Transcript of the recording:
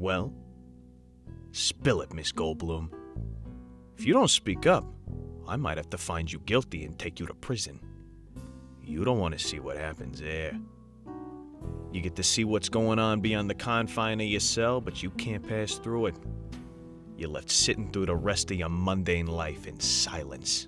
Well, spill it, Miss Goldbloom. If you don't speak up, I might have to find you guilty and take you to prison. You don't want to see what happens there. You get to see what's going on beyond the confine of your cell, but you can't pass through it. You're left sitting through the rest of your mundane life in silence.